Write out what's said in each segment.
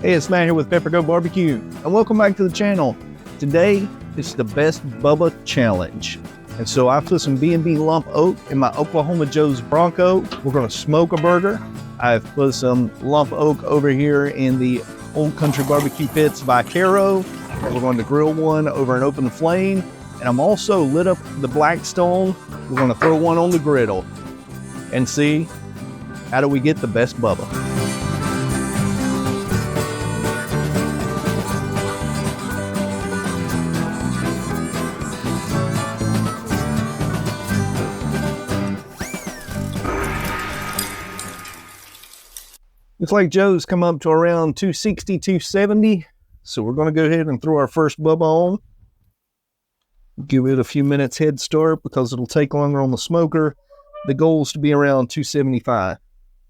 Hey, it's Matt here with Peppercoat Barbecue, and welcome back to the channel. Today is the best Bubba challenge. And so I put some B&B lump oak in my Oklahoma Joe's Bronco. We're gonna smoke a burger. I've put some lump oak over here in the Old Country Barbecue Pits Vaquero. We're going to grill one over an open flame. And I'm also lit up the Blackstone. We're gonna throw one on the griddle and see how do we get the best Bubba. Looks like Joe's come up to around 260, 270. So we're going to go ahead and throw our first Bubba on. Give it a few minutes head start because it'll take longer on the smoker. The goal is to be around 275.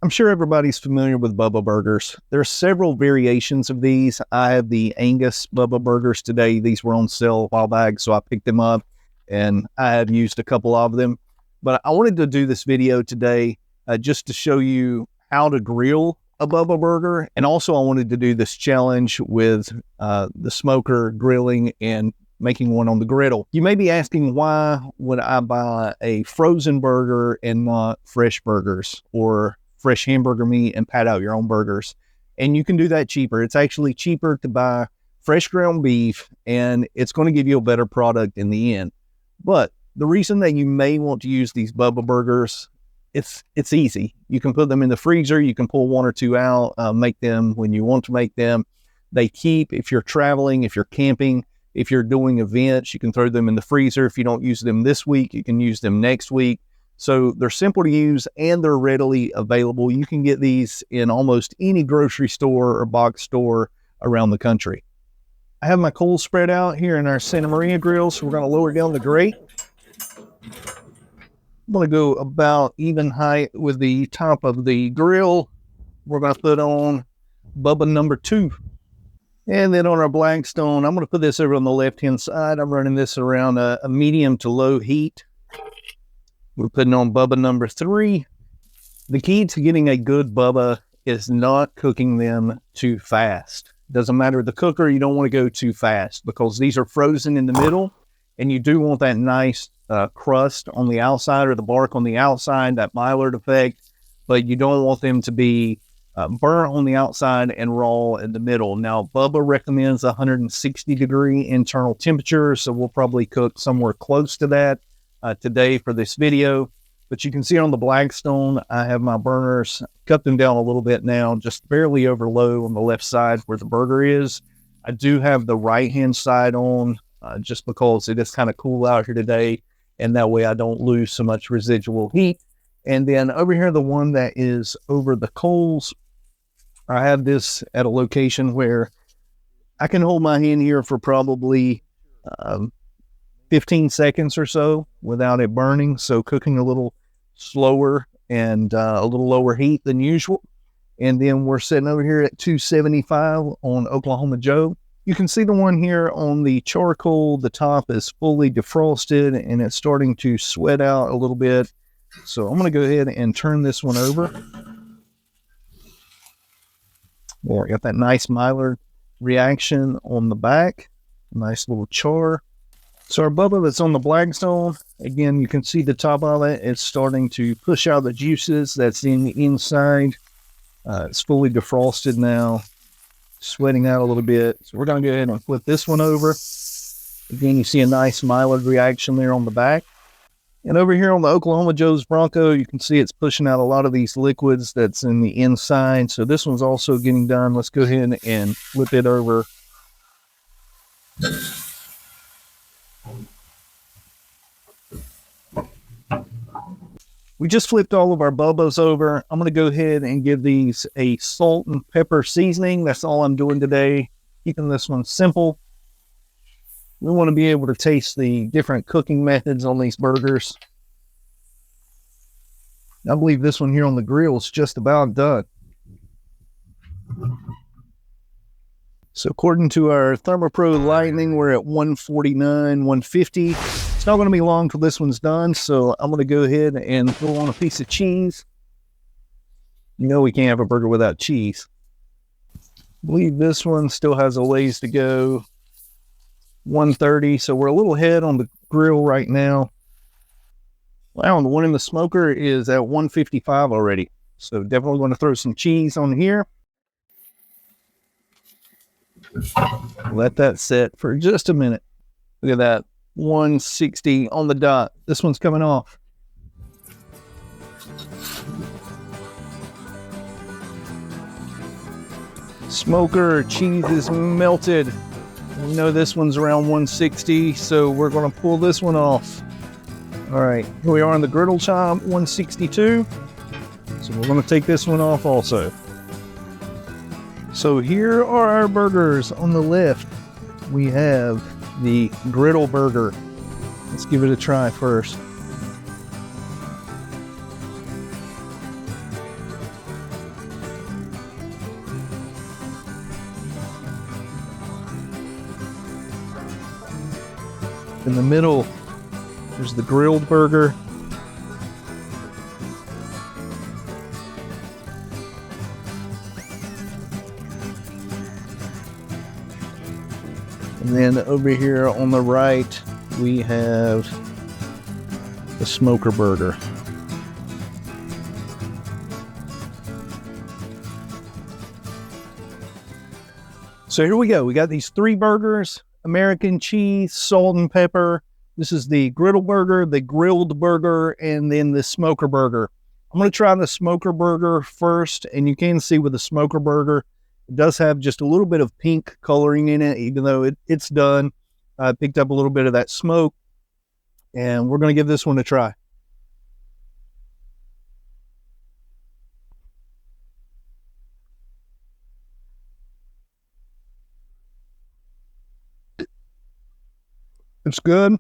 I'm sure everybody's familiar with Bubba burgers. There are several variations of these. I have the Angus Bubba burgers today. These were on sale a while back, so I picked them up and I have used a couple of them. But I wanted to do this video today just to show you how to grill a Bubba burger. And also I wanted to do this challenge with the smoker grilling and making one on the griddle. You may be asking, why would I buy a frozen burger and not fresh burgers or fresh hamburger meat and pat out your own burgers? And you can do that cheaper. It's actually cheaper to buy fresh ground beef, and it's going to give you a better product in the end. But the reason that you may want to use these Bubba burgers, it's easy. You can put them in the freezer. You can pull one or two out, make them when you want to make them. They keep, if you're traveling, if you're camping, if you're doing events, you can throw them in the freezer. If you don't use them this week, you can use them next week. So they're simple to use and they're readily available. You can get these in almost any grocery store or box store around the country. I have my coals spread out here in our Santa Maria grill, so we're going to lower down the grate. I'm going to go about even height with the top of the grill. We're going to put on Bubba number 2. And then on our Blackstone, I'm going to put this over on the left-hand side. I'm running this around a medium to low heat. We're putting on Bubba number 3. The key to getting a good Bubba is not cooking them too fast. Doesn't matter the cooker, you don't want to go too fast because these are frozen in the middle, and you do want that nice crust on the outside or the bark on the outside, that Maillard effect, but you don't want them to be burnt on the outside and raw in the middle. Now, Bubba recommends 160 degree internal temperature, so we'll probably cook somewhere close to that today for this video. But you can see on the Blackstone, I have my burners, cut them down a little bit now, just barely over low on the left side where the burger is. I do have the right-hand side on just because it is kind of cool out here today, and that way I don't lose so much residual heat. And then over here, the one that is over the coals, I have this at a location where I can hold my hand here for probably 15 seconds or so without it burning. So cooking a little slower and a little lower heat than usual. And then we're sitting over here at 275 on Oklahoma Joe. You can see the one here on the charcoal. The top is fully defrosted and it's starting to sweat out a little bit. So I'm going to go ahead and turn this one over. There, got that nice Maillard reaction on the back. Nice little char. So our Bubba that's on the Blackstone, again, you can see the top of it. It's starting to push out the juices that's in the inside. It's fully defrosted now, sweating out a little bit. So we're going to go ahead and flip this one over. Again, you see a nice Maillard reaction there on the back. And over here on the Oklahoma Joe's Bronco, you can see it's pushing out a lot of these liquids that's in the inside. So this one's also getting done. Let's go ahead and flip it over. We just flipped all of our Bubbas over. I'm going to go ahead and give these a salt and pepper seasoning. That's all I'm doing today, keeping this one simple. We want to be able to taste the different cooking methods on these burgers. I believe this one here on the grill is just about done. So according to our ThermoPro Lightning, we're at 149, 150. It's not going to be long till this one's done, so I'm going to go ahead and throw on a piece of cheese. You know we can't have a burger without cheese. believe this one still has a ways to go. 130, so we're a little ahead on the grill right now. Wow, and the one in the smoker is at 155 already. So definitely want to throw some cheese on here. Let that set for just a minute. Look at that, 160 on the dot. This one's coming off. Smoker cheese is melted. We know this one's around 160, so we're going to pull this one off. All right, here we are on the griddle chop, 162. So we're going to take this one off also. So here are our burgers. On the left, we have the griddle burger. Let's give it a try first. In the middle, there's the grilled burger. And then over here on the right, we have the smoker burger. So here we go. We got these 3 burgers. American cheese, salt and pepper. This is the griddle burger, the grilled burger, and then the smoker burger. I'm going to try the smoker burger first, and you can see with the smoker burger, it does have just a little bit of pink coloring in it, even though it's done. I picked up a little bit of that smoke, and we're going to give this one a try. It's good.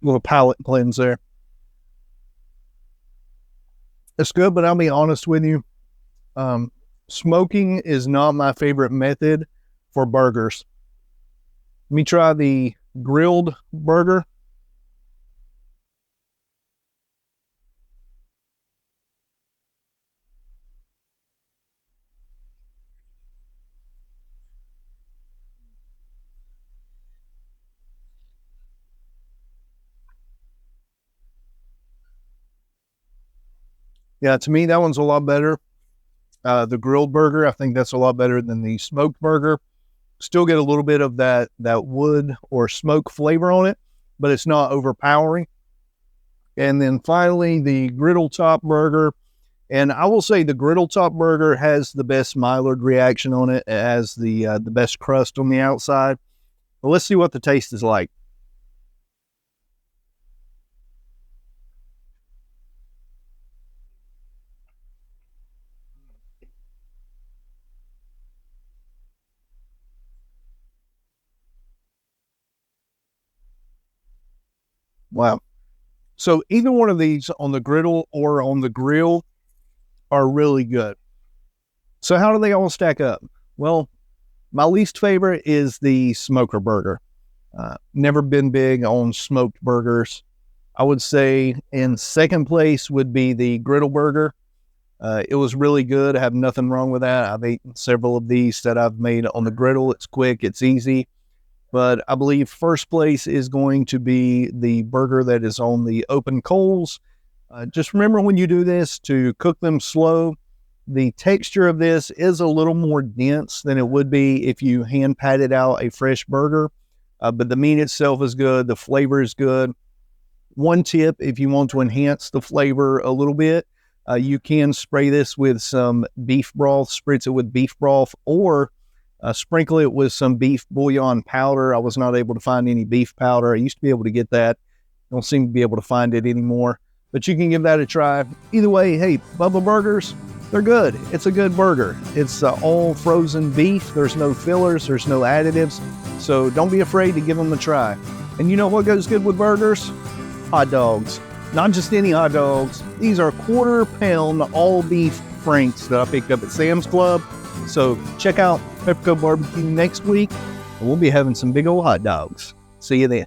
Little palate cleanse there. It's good, but I'll be honest with you. Smoking is not my favorite method for burgers. Let me try the grilled burger. Yeah, to me, that one's a lot better. The grilled burger, I think that's a lot better than the smoked burger. Still get a little bit of that wood or smoke flavor on it, but it's not overpowering. And then finally, the griddle top burger. And I will say the griddle top burger has the best Maillard reaction on it. It has the best crust on the outside. But let's see what the taste is like. Wow. So either one of these on the griddle or on the grill are really good. So how do they all stack up? Well, my least favorite is the smoker burger. Never been big on smoked burgers. I would say in second place would be the griddle burger. It was really good. I have nothing wrong with that. I've eaten several of these that I've made on the griddle. It's quick, it's easy. But I believe first place is going to be the burger that is on the open coals. Just remember when you do this to cook them slow. The texture of this is a little more dense than it would be if you hand patted out a fresh burger. But the meat itself is good. The flavor is good. One tip, if you want to enhance the flavor a little bit, you can spray this with some beef broth, spritz it with beef broth, or sprinkle it with some beef bouillon powder. I was not able to find any beef powder. I used to be able to get that. Don't seem to be able to find it anymore. But you can give that a try. Either way, hey, Bubba Burgers, they're good. It's a good burger. It's all frozen beef. There's no fillers. There's no additives. So don't be afraid to give them a try. And you know what goes good with burgers? Hot dogs. Not just any hot dogs. These are 1/4 pound all beef franks that I picked up at Sam's Club. So check out Peppercoat Barbecue next week, and we'll be having some big old hot dogs. See you then.